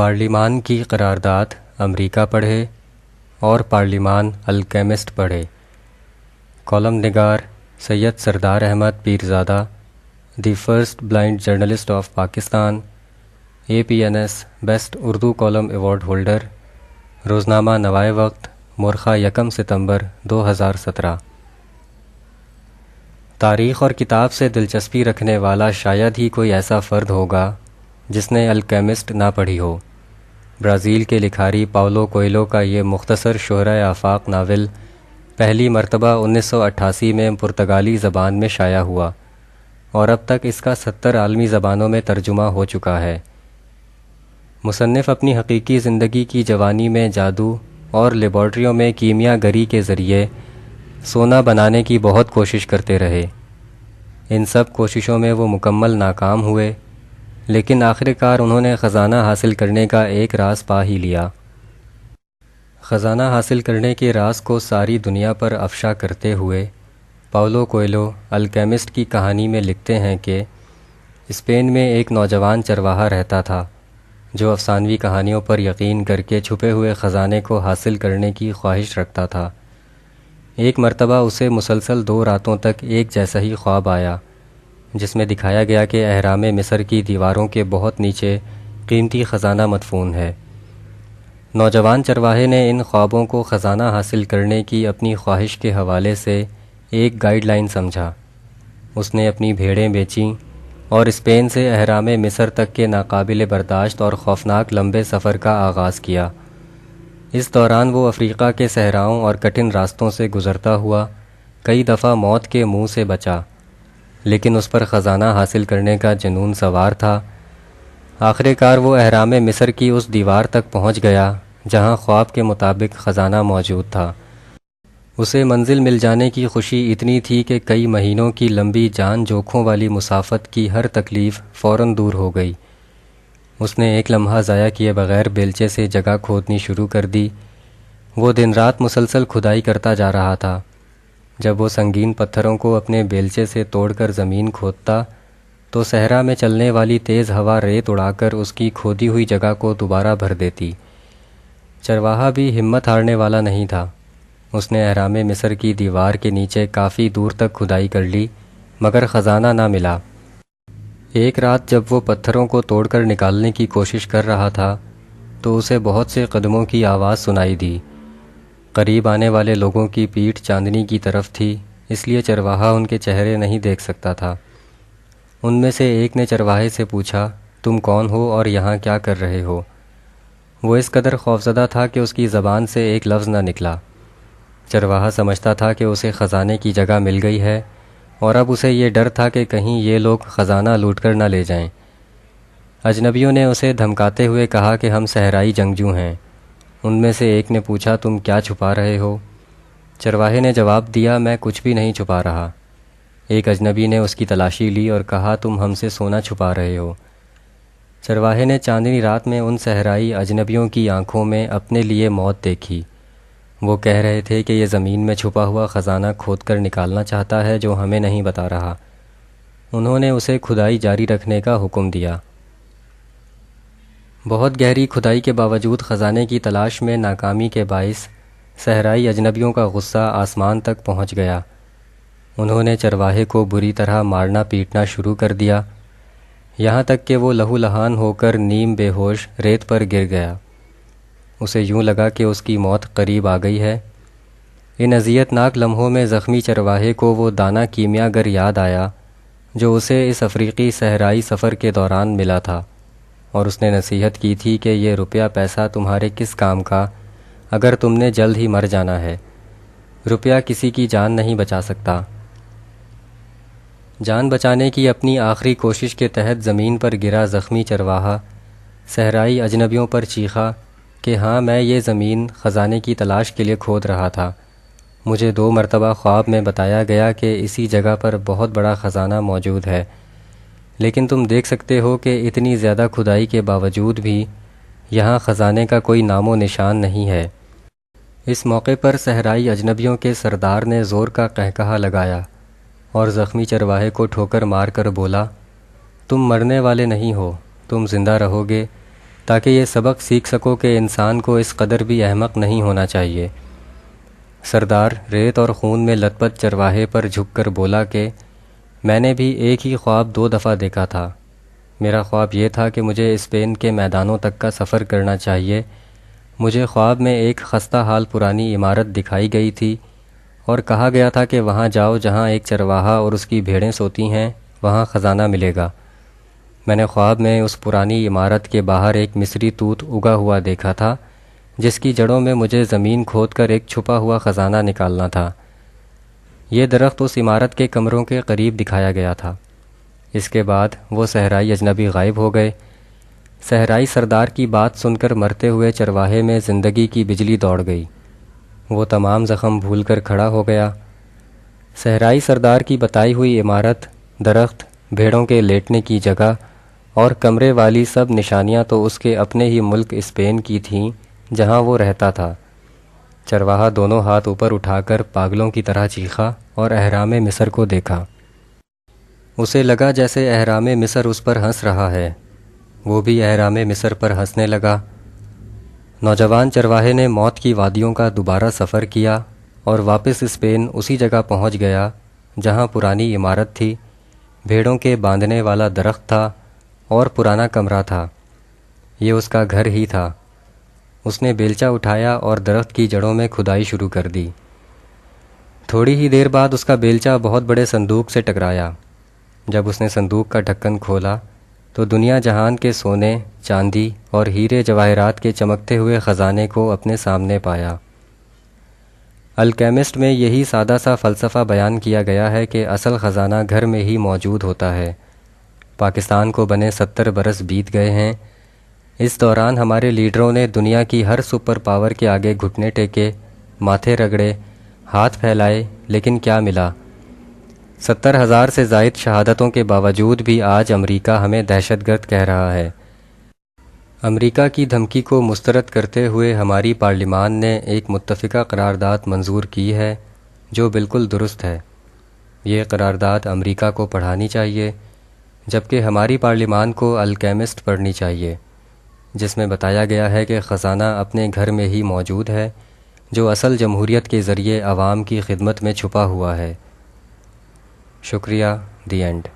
پارلیمان کی قرارداد امریکہ پڑھے اور پارلیمان الکیمسٹ پڑھے۔ کالم نگار Syed Sardar Ahmad Pirzada, the first blind journalist of Pakistan, APNS best Urdu column award holder, روزنامہ نوائے وقت، مورخہ 1 ستمبر 2017۔ تاریخ اور کتاب سے دلچسپی رکھنے والا شاید ہی کوئی ایسا فرد ہوگا جس نے الکیمسٹ نہ پڑھی ہو۔ برازیل کے لکھاری پاولو کوئلو کا یہ مختصر شہرۂ آفاق ناول پہلی مرتبہ 1988 میں پرتگالی زبان میں شائع ہوا اور اب تک اس کا 70 عالمی زبانوں میں ترجمہ ہو چکا ہے۔ مصنف اپنی حقیقی زندگی کی جوانی میں جادو اور لیبارٹریوں میں کیمیا گری کے ذریعے سونا بنانے کی بہت کوشش کرتے رہے۔ ان سب کوششوں میں وہ مکمل ناکام ہوئے، لیکن آخرکار انہوں نے خزانہ حاصل کرنے کا ایک راز پا ہی لیا۔ خزانہ حاصل کرنے کے راز کو ساری دنیا پر افشا کرتے ہوئے پاولو کوئلو الکیمسٹ کی کہانی میں لکھتے ہیں کہ اسپین میں ایک نوجوان چرواہا رہتا تھا جو افسانوی کہانیوں پر یقین کر کے چھپے ہوئے خزانے کو حاصل کرنے کی خواہش رکھتا تھا۔ ایک مرتبہ اسے مسلسل 2 راتوں تک ایک جیسا ہی خواب آیا جس میں دکھایا گیا کہ اہرام مصر کی دیواروں کے بہت نیچے قیمتی خزانہ مدفون ہے۔ نوجوان چرواہے نے ان خوابوں کو خزانہ حاصل کرنے کی اپنی خواہش کے حوالے سے ایک گائیڈ لائن سمجھا۔ اس نے اپنی بھیڑیں بیچیں اور اسپین سے اہرام مصر تک کے ناقابل برداشت اور خوفناک لمبے سفر کا آغاز کیا۔ اس دوران وہ افریقہ کے صحراؤں اور کٹھن راستوں سے گزرتا ہوا کئی دفعہ موت کے منہ سے بچا، لیکن اس پر خزانہ حاصل کرنے کا جنون سوار تھا۔ آخرکار وہ اہرام مصر کی اس دیوار تک پہنچ گیا جہاں خواب کے مطابق خزانہ موجود تھا۔ اسے منزل مل جانے کی خوشی اتنی تھی کہ کئی مہینوں کی لمبی جان جوکھوں والی مسافت کی ہر تکلیف فوراً دور ہو گئی۔ اس نے ایک لمحہ ضائع کیے بغیر بیلچے سے جگہ کھودنی شروع کر دی۔ وہ دن رات مسلسل کھدائی کرتا جا رہا تھا۔ جب وہ سنگین پتھروں کو اپنے بیلچے سے توڑ کر زمین کھودتا تو صحرا میں چلنے والی تیز ہوا ریت اڑا کر اس کی کھودی ہوئی جگہ کو دوبارہ بھر دیتی۔ چرواہا بھی ہمت ہارنے والا نہیں تھا۔ اس نے اہرام مصر کی دیوار کے نیچے کافی دور تک کھدائی کر لی، مگر خزانہ نہ ملا۔ ایک رات جب وہ پتھروں کو توڑ کر نکالنے کی کوشش کر رہا تھا تو اسے بہت سے قدموں کی آواز سنائی دی۔ قریب آنے والے لوگوں کی پیٹھ چاندنی کی طرف تھی، اس لیے چرواہا ان کے چہرے نہیں دیکھ سکتا تھا۔ ان میں سے ایک نے چرواہے سے پوچھا، تم کون ہو اور یہاں کیا کر رہے ہو؟ وہ اس قدر خوفزدہ تھا کہ اس کی زبان سے ایک لفظ نہ نکلا۔ چرواہا سمجھتا تھا کہ اسے خزانے کی جگہ مل گئی ہے اور اب اسے یہ ڈر تھا کہ کہیں یہ لوگ خزانہ لوٹ کر نہ لے جائیں۔ اجنبیوں نے اسے دھمکاتے ہوئے کہا کہ ہم صحرائی جنگجو ہیں۔ ان میں سے ایک نے پوچھا، تم کیا چھپا رہے ہو؟ چرواہے نے جواب دیا، میں کچھ بھی نہیں چھپا رہا۔ ایک اجنبی نے اس کی تلاشی لی اور کہا، تم ہم سے سونا چھپا رہے ہو۔ چرواہے نے چاندنی رات میں ان صحرائی اجنبیوں کی آنکھوں میں اپنے لیے موت دیکھی۔ وہ کہہ رہے تھے کہ یہ زمین میں چھپا ہوا خزانہ کھود کر نکالنا چاہتا ہے جو ہمیں نہیں بتا رہا۔ انہوں نے اسے کھدائی جاری رکھنے کا حکم دیا۔ بہت گہری کھدائی کے باوجود خزانے کی تلاش میں ناکامی کے باعث صحرائی اجنبیوں کا غصہ آسمان تک پہنچ گیا۔ انہوں نے چرواہے کو بری طرح مارنا پیٹنا شروع کر دیا، یہاں تک کہ وہ لہو لہان ہو کر نیم بے ہوش ریت پر گر گیا۔ اسے یوں لگا کہ اس کی موت قریب آ گئی ہے۔ ان اذیت ناک لمحوں میں زخمی چرواہے کو وہ دانہ کیمیا گر یاد آیا جو اسے اس افریقی صحرائی سفر کے دوران ملا تھا، اور اس نے نصیحت کی تھی کہ یہ روپیہ پیسہ تمہارے کس کام کا اگر تم نے جلد ہی مر جانا ہے۔ روپیہ کسی کی جان نہیں بچا سکتا۔ جان بچانے کی اپنی آخری کوشش کے تحت زمین پر گرا زخمی چرواہا صحرائی اجنبیوں پر چیخا کہ ہاں، میں یہ زمین خزانے کی تلاش کے لیے کھود رہا تھا۔ مجھے 2 مرتبہ خواب میں بتایا گیا کہ اسی جگہ پر بہت بڑا خزانہ موجود ہے، لیکن تم دیکھ سکتے ہو کہ اتنی زیادہ کھدائی کے باوجود بھی یہاں خزانے کا کوئی نام و نشان نہیں ہے۔ اس موقع پر صحرائی اجنبیوں کے سردار نے زور کا قہقہا لگایا اور زخمی چرواہے کو ٹھوکر مار کر بولا، تم مرنے والے نہیں ہو، تم زندہ رہو گے تاکہ یہ سبق سیکھ سکو کہ انسان کو اس قدر بھی احمق نہیں ہونا چاہیے۔ سردار ریت اور خون میں لت پت چرواہے پر جھک کر بولا کہ میں نے بھی ایک ہی خواب 2 دفعہ دیکھا تھا۔ میرا خواب یہ تھا کہ مجھے اسپین کے میدانوں تک کا سفر کرنا چاہیے۔ مجھے خواب میں ایک خستہ حال پرانی عمارت دکھائی گئی تھی اور کہا گیا تھا کہ وہاں جاؤ جہاں ایک چرواہا اور اس کی بھیڑیں سوتی ہیں، وہاں خزانہ ملے گا۔ میں نے خواب میں اس پرانی عمارت کے باہر ایک مصری توت اگا ہوا دیکھا تھا، جس کی جڑوں میں مجھے زمین کھود کر ایک چھپا ہوا خزانہ نکالنا تھا۔ یہ درخت اس عمارت کے کمروں کے قریب دکھایا گیا تھا۔ اس کے بعد وہ صحرائی اجنبی غائب ہو گئے۔ صحرائی سردار کی بات سن کر مرتے ہوئے چرواہے میں زندگی کی بجلی دوڑ گئی۔ وہ تمام زخم بھول کر کھڑا ہو گیا۔ صحرائی سردار کی بتائی ہوئی عمارت، درخت، بھیڑوں کے لیٹنے کی جگہ اور کمرے والی سب نشانیاں تو اس کے اپنے ہی ملک اسپین کی تھیں جہاں وہ رہتا تھا۔ چرواہا دونوں ہاتھ اوپر اٹھا کر پاگلوں کی طرح چیخا اور اہرام مصر کو دیکھا۔ اسے لگا جیسے اہرام مصر اس پر ہنس رہا ہے۔ وہ بھی اہرام مصر پر ہنسنے لگا۔ نوجوان چرواہے نے موت کی وادیوں کا دوبارہ سفر کیا اور واپس اسپین اسی جگہ پہنچ گیا جہاں پرانی عمارت تھی، بھیڑوں کے باندھنے والا درخت تھا اور پرانا کمرہ تھا۔ یہ اس کا گھر ہی تھا۔ اس نے بیلچہ اٹھایا اور درخت کی جڑوں میں کھدائی شروع کر دی۔ تھوڑی ہی دیر بعد اس کا بیلچہ بہت بڑے صندوق سے ٹکرایا۔ جب اس نے صندوق کا ڈھکن کھولا تو دنیا جہان کے سونے، چاندی اور ہیرے جواہرات کے چمکتے ہوئے خزانے کو اپنے سامنے پایا۔ الکیمسٹ میں یہی سادہ سا فلسفہ بیان کیا گیا ہے کہ اصل خزانہ گھر میں ہی موجود ہوتا ہے۔ پاکستان کو بنے 70 برس بیت گئے ہیں۔ اس دوران ہمارے لیڈروں نے دنیا کی ہر سپر پاور کے آگے گھٹنے ٹیکے، ماتھے رگڑے، ہاتھ پھیلائے، لیکن کیا ملا؟ 70,000 سے زائد شہادتوں کے باوجود بھی آج امریکہ ہمیں دہشت گرد کہہ رہا ہے۔ امریکہ کی دھمکی کو مسترد کرتے ہوئے ہماری پارلیمان نے ایک متفقہ قرارداد منظور کی ہے جو بالکل درست ہے۔ یہ قرارداد امریکہ کو پڑھانی چاہیے، جبکہ ہماری پارلیمان کو الکیمسٹ پڑھنی چاہیے، جس میں بتایا گیا ہے کہ خزانہ اپنے گھر میں ہی موجود ہے جو اصل جمہوریت کے ذریعے عوام کی خدمت میں چھپا ہوا ہے۔ شکریہ، دی اینڈ۔